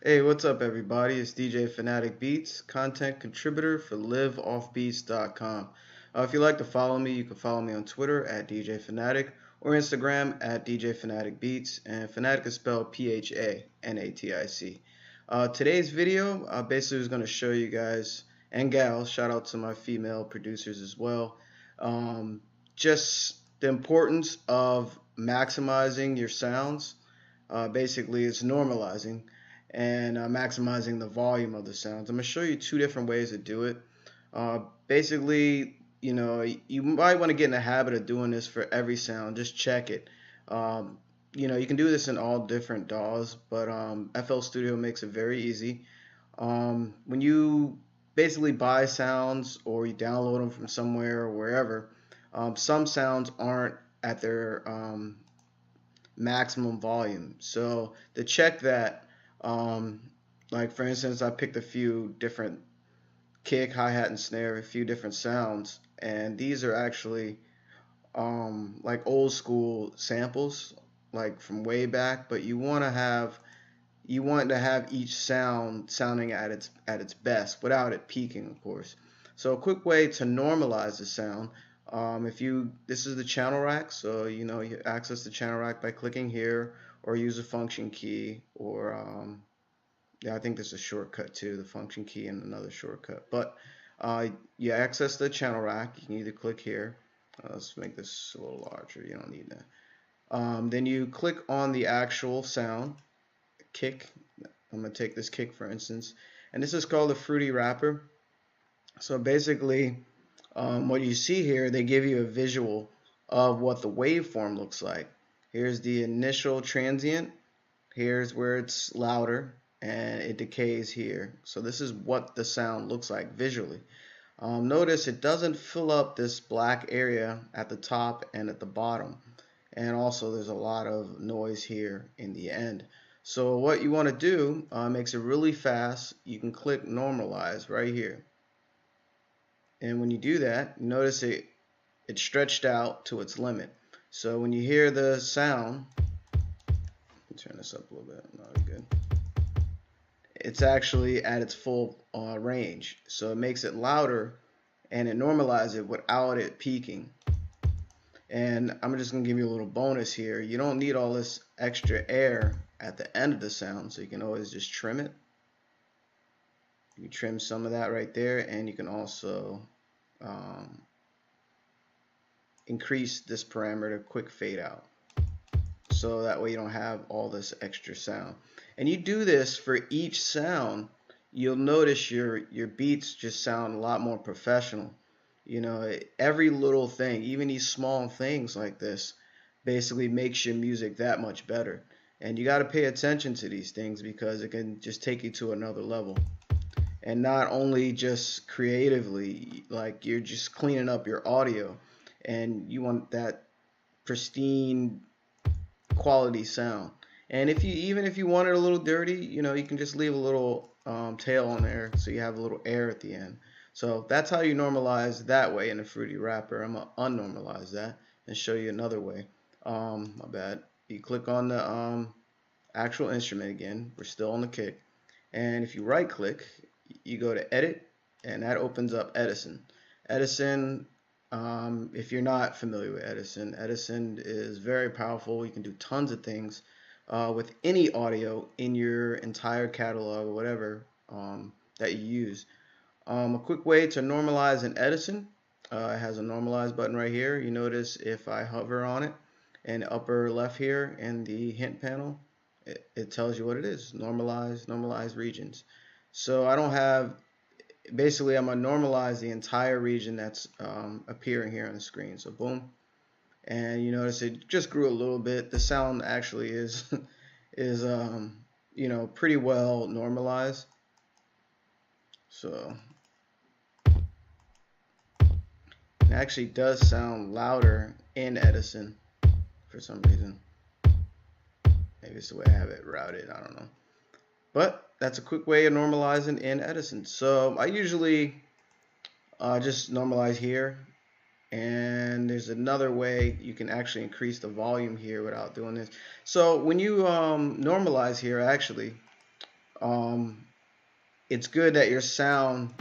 Hey, what's up, everybody? It's DJ Phanatic Beats, content contributor for liveoffbeats.com. If you'd like to follow me, you can follow me on Twitter at DJ Phanatic or Instagram at DJ Phanatic Beats, and Phanatic is spelled Phanatic. Today's video basically is going to show you guys and gals, shout out to my female producers as well, just the importance of maximizing your sounds. Basically, it's normalizing and maximizing the volume of the sounds. I'm going to show you two different ways to do it. Basically, you might want to get in the habit of doing this for every sound. Just check it. You can do this in all different DAWs, but FL Studio makes it very easy. When you basically buy sounds or you download them from somewhere or wherever, some sounds aren't at their maximum volume. So to check that, like for instance, I picked a few different kick, hi-hat, and snare, a few different sounds, and these are actually like old school samples, like from way back. But you want to have each sound sounding at its best without it peaking, of course. So a quick way to normalize the sound. This is the channel rack, so you access the channel rack by clicking here, or use a function key, or yeah, I think there's a shortcut too, the function key and another shortcut. But you access the channel rack. You can either click here. Let's make this a little larger. You don't need that. Then you click on the actual sound, kick. I'm gonna take this kick for instance, and this is called the Fruity Wrapper. So basically, what you see here, they give you a visual of what the waveform looks like. Here's the initial transient. Here's where it's louder, and it decays here. So this is what the sound looks like visually. Notice it doesn't fill up this black area at the top and at the bottom. And also there's a lot of noise here in the end. So what you want to do makes it really fast. You can click normalize right here. And when you do that, notice it's stretched out to its limit. So when you hear the sound, turn this up a little bit, not good. It's actually at its full range. So it makes it louder and it normalizes it without it peaking. And I'm just going to give you a little bonus here. You don't need all this extra air at the end of the sound, so you can always just trim it. You can trim some of that right there, and you can also increase this parameter quick fade out, so that way you don't have all this extra sound. And you do this for each sound, you'll notice your beats just sound a lot more professional. Every little thing, even these small things like this, basically makes your music that much better. And you got to pay attention to these things because it can just take you to another level. And not only just creatively, like you're just cleaning up your audio, and you want that pristine quality sound. And even if you want it a little dirty, you can just leave a little tail on there so you have a little air at the end. So that's how you normalize that way in a Fruity Wrapper. I'm gonna unnormalize that and show you another way. My bad. You click on the actual instrument again. We're still on the kick, and if you right click, you go to edit, and that opens up Edison. Edison, if you're not familiar with Edison, Edison is very powerful. You can do tons of things with any audio in your entire catalog or whatever that you use. A quick way to normalize in Edison, it has a normalize button right here. You notice if I hover on it in the upper left here in the hint panel, it tells you what it is, normalize regions. So I don't have, basically I'm going to normalize the entire region that's appearing here on the screen. So boom, and you notice it just grew a little bit. The sound actually is pretty well normalized. So it actually does sound louder in Edison for some reason. Maybe it's the way I have it routed, I don't know. But that's a quick way of normalizing in Edison. So I usually just normalize here, and there's another way you can actually increase the volume here without doing this. So when you normalize here, actually, um, it's good that your sound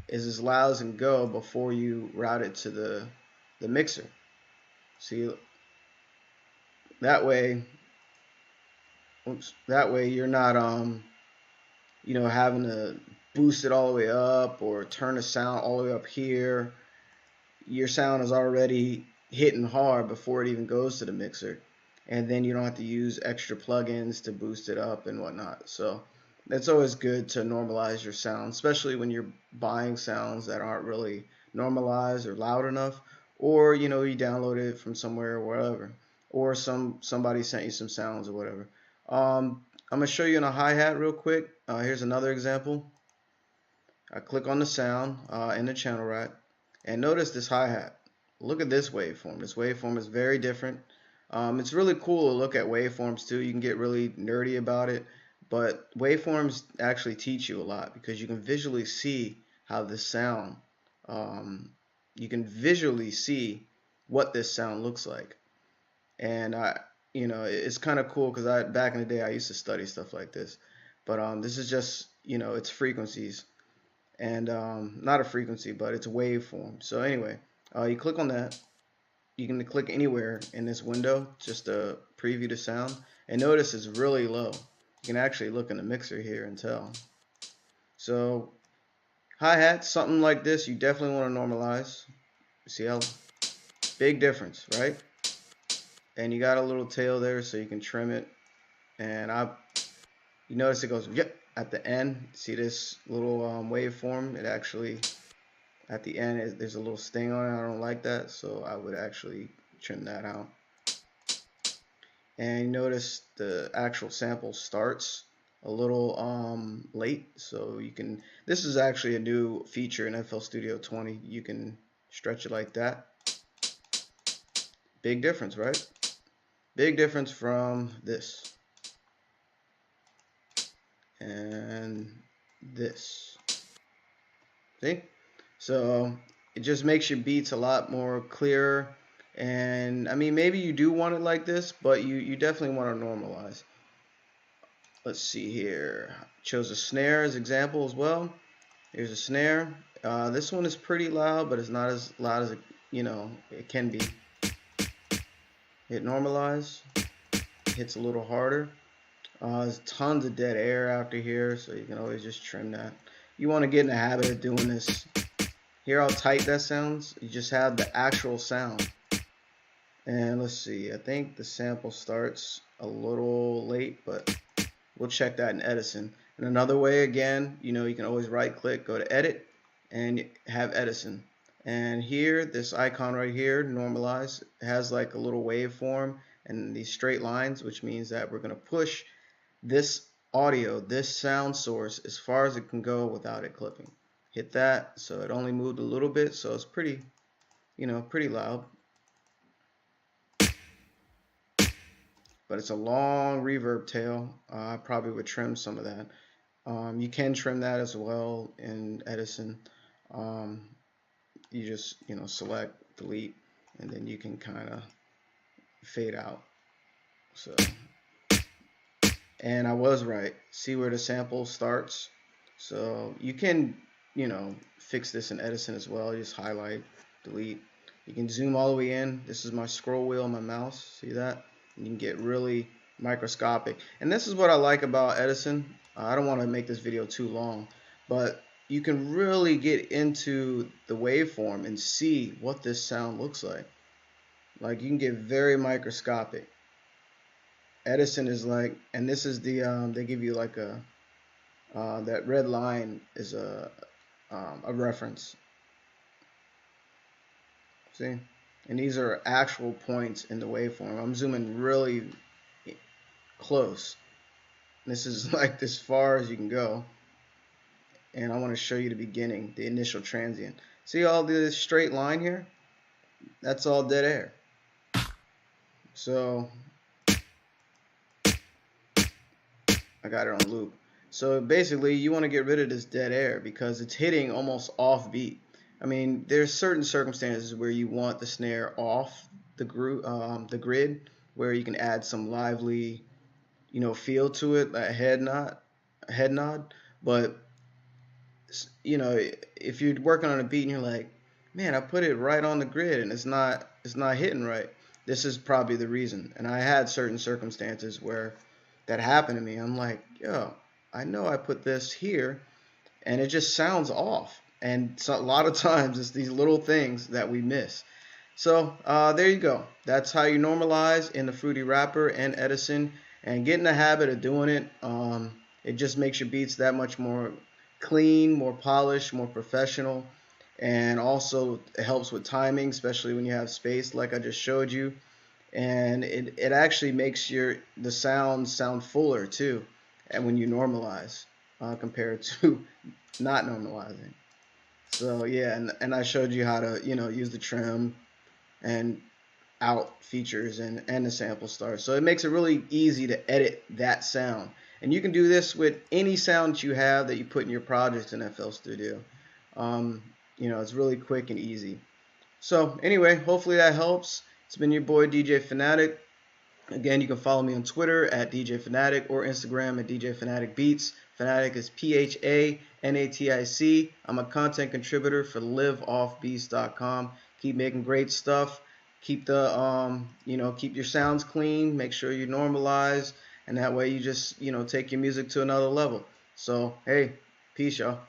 is as loud as it can go before you route it to the mixer. See, that way, that way you're not having to boost it all the way up or turn the sound all the way up here. Your sound is already hitting hard before it even goes to the mixer, and then you don't have to use extra plugins to boost it up and whatnot. So it's always good to normalize your sound, especially when you're buying sounds that aren't really normalized or loud enough, or you download it from somewhere or wherever, or somebody sent you some sounds or whatever. I'm gonna show you in a hi-hat real quick. Here's another example. I click on the sound in the channel rack, and notice this hi-hat. Look at this waveform. This waveform is very different. It's really cool to look at waveforms too. You can get really nerdy about it, but waveforms actually teach you a lot because you can visually see how this sound, you can visually see what this sound looks like. And it's kind of cool because back in the day I used to study stuff like this, but this is just it's frequencies, and not a frequency, but it's a waveform. So anyway, you click on that. You can click anywhere in this window just to preview the sound, and notice it's really low. You can actually look in the mixer here and tell. So hi-hat, something like this, you definitely want to normalize. See how big difference, right? And you got a little tail there, so you can trim it. And you notice it goes yep at the end. See this little waveform? It actually at the end there's a little sting on it. I don't like that, so I would actually trim that out. And notice the actual sample starts a little late, so this is actually a new feature in FL Studio 20. You can stretch it like that. Big difference, right? Big difference from this and this. See? So it just makes your beats a lot more clearer. And I mean, maybe you do want it like this, but you definitely want to normalize. Let's see here. Chose a snare as example as well. Here's a snare. This one is pretty loud, but it's not as loud as it can be. Hit normalize. Hits a little harder. There's tons of dead air after here, so you can always just trim that. You want to get in the habit of doing this. Hear how tight that sounds? You just have the actual sound. And let's see, I think the sample starts a little late, but we'll check that in Edison. And another way, again, you can always right click, go to edit, and have Edison. And here, this icon right here, normalize, has like a little waveform and these straight lines, which means that we're going to push this audio, this sound source, as far as it can go without it clipping. Hit that, so it only moved a little bit, so it's pretty, pretty loud. But it's a long reverb tail. I probably would trim some of that. You can trim that as well in Edison. You just select, delete, and then you can kind of fade out. So, and I was right. See where the sample starts? So you can fix this in Edison as well. You just highlight, delete. You can zoom all the way in. This is my scroll wheel on my mouse. See that? You can get really microscopic. And this is what I like about Edison. I don't want to make this video too long, but you can really get into the waveform and see what this sound looks like. Like, you can get very microscopic. Edison is like, and this is the they give you like a that red line is a reference. See? And these are actual points in the waveform. I'm zooming really close. This is like as far as you can go. And I want to show you the beginning, the initial transient. See all this straight line here? That's all dead air. So I got it on loop. So basically you want to get rid of this dead air because it's hitting almost off beat. I mean, there's certain circumstances where you want the snare off the grid, where you can add some lively, feel to it, a head knot. head nod. But you know, if you're working on a beat and you're like, man, I put it right on the grid and it's not hitting right. This is probably the reason. And I had certain circumstances where that happened to me. I'm like, yo, I know I put this here and it just sounds off. And so a lot of times it's these little things that we miss. So there you go. That's how you normalize in the Fruity Wrapper and Edison, and get in the habit of doing it. It just makes your beats that much more clean, more polished, more professional, and also it helps with timing, especially when you have space, like I just showed you. And it actually makes the sound sound fuller too, and when you normalize compared to not normalizing. So yeah, and I showed you how to use the trim and out features and the sample start. So it makes it really easy to edit that sound. And you can do this with any sound that you have that you put in your projects in FL Studio. Um, it's really quick and easy. So anyway, hopefully that helps. It's been your boy DJ Phanatic. Again, you can follow me on Twitter at DJ Phanatic or Instagram at DJ Phanatic Beats. Phanatic is Phanatic. I'm a content contributor for liveoffbeats.com. Keep making great stuff. Keep keep your sounds clean. Make sure you normalize, and that way you just take your music to another level. So hey, peace, y'all.